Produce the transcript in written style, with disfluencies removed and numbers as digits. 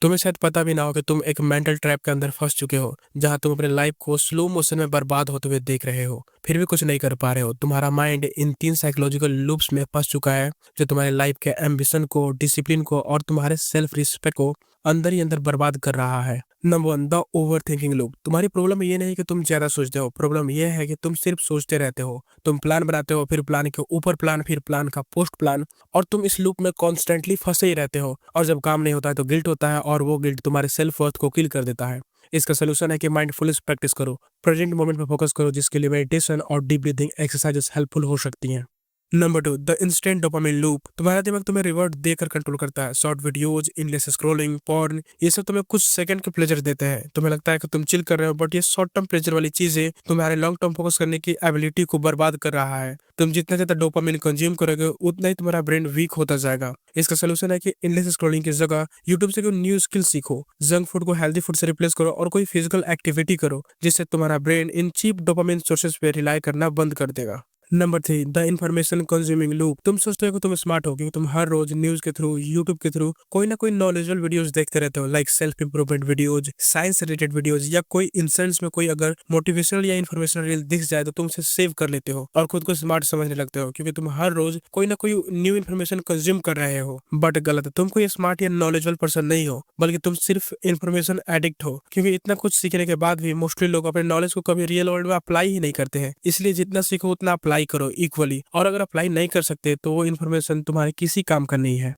तुम्हें शायद पता भी ना हो कि तुम एक मेंटल ट्रैप के अंदर फंस चुके हो, जहां तुम अपने लाइफ को स्लो मोशन में बर्बाद होते हुए देख रहे हो, फिर भी कुछ नहीं कर पा रहे हो। तुम्हारा माइंड इन 3 साइकोलॉजिकल लूप्स में फंस चुका है, जो तुम्हारे लाइफ के एम्बिशन को, डिसिप्लिन को और तुम्हारे सेल्फ रिस्पेक्ट को अंदर ही अंदर बर्बाद कर रहा है। Number 1, the over thinking loop. तुम्हारी प्रॉब्लम ये नहीं कि तुम ज्यादा सोचते हो, प्रॉब्लम ये है कि तुम सिर्फ सोचते रहते हो। तुम प्लान बनाते हो, फिर प्लान के ऊपर प्लान, फिर प्लान का पोस्ट प्लान, और तुम इस लूप में कॉन्स्टेंटली फंसे ही रहते हो। और जब काम नहीं होता है तो गिल्ट होता है, और वो गिल्ट तुम्हारे सेल्फ वर्थ को किल कर देता है। इसका सोल्यूशन है कि माइंडफुलनेस प्रैक्टिस करो, प्रेजेंट मोमेंट पे फोकस करो, जिसके लिए मेडिटेशन और डीप ब्रीथिंग एक्सरसाइजेस हेल्पफुल हो सकती हैं। Number 2, the instant dopamine loop. तुम्हारा दिमाग तुम्हें रिवॉर्ड देकर कंट्रोल करता है। शॉर्ट वीडियोज, इनलेस स्क्रॉलिंग, पॉर्न, ये सब तुम्हें कुछ सेकंड के प्लेजर देते हैं। तुम्हें लगता है कि तुम चिल कर रहे हो, बट ये शॉर्ट टर्म प्लेजर वाली चीजें तुम्हारे लॉन्ग टर्म फोकस करने की एबिलिटी को बर्बाद कर रहा है। तुम जितना ज्यादा डोपामिन कंज्यूम करोगे, उतना ही तुम्हारा ब्रेन वीक होता जाएगा। इसका सोल्यूशन है कि इनलेस स्क्रॉलिंग की जगह यूट्यूब से कोई न्यू स्किल सीखो, जंक फूड को हेल्दी फूड से रिप्लेस करो, और कोई फिजिकल एक्टिविटी करो, जिससे तुम्हारा ब्रेन इन चीप डोपामिन सोर्सेज पे रिलाई करना बंद कर देगा। Number 3, the information consuming loop. तुम सोचते हो कि तुम स्मार्ट हो क्योंकि तुम हर रोज न्यूज के थ्रू, यूट्यूब के थ्रू कोई ना कोई नॉलेजेबल वीडियोस देखते रहते हो, like self improvement videos, science related videos, या कोई इंसेंस में कोई अगर मोटिवेशनल या इन्फॉर्मेशनल रील दिख जाए तो तुम उसे सेव कर लेते हो और खुद को स्मार्ट समझने लगते हो, क्योंकि तुम हर रोज कोई ना कोई न्यू इन्फॉर्मेशन कंज्यूम कर रहे हो। बट गलत है, तुम कोई स्मार्ट या नॉलेजेबल पर्सन नहीं हो, बल्कि तुम सिर्फ इन्फॉर्मेशन एडिक्ट हो, क्योंकि इतना कुछ सीखने के बाद भी मोस्टली लोग अपने नॉलेज को कभी रियल वर्ल्ड में अप्लाई ही नहीं करते हैं। इसलिए जितना सीखो उतना अप्लाई करो इक्वली, और अगर अप्लाई नहीं कर सकते तो वो इन्फॉर्मेशन तुम्हारे किसी काम का नहीं है।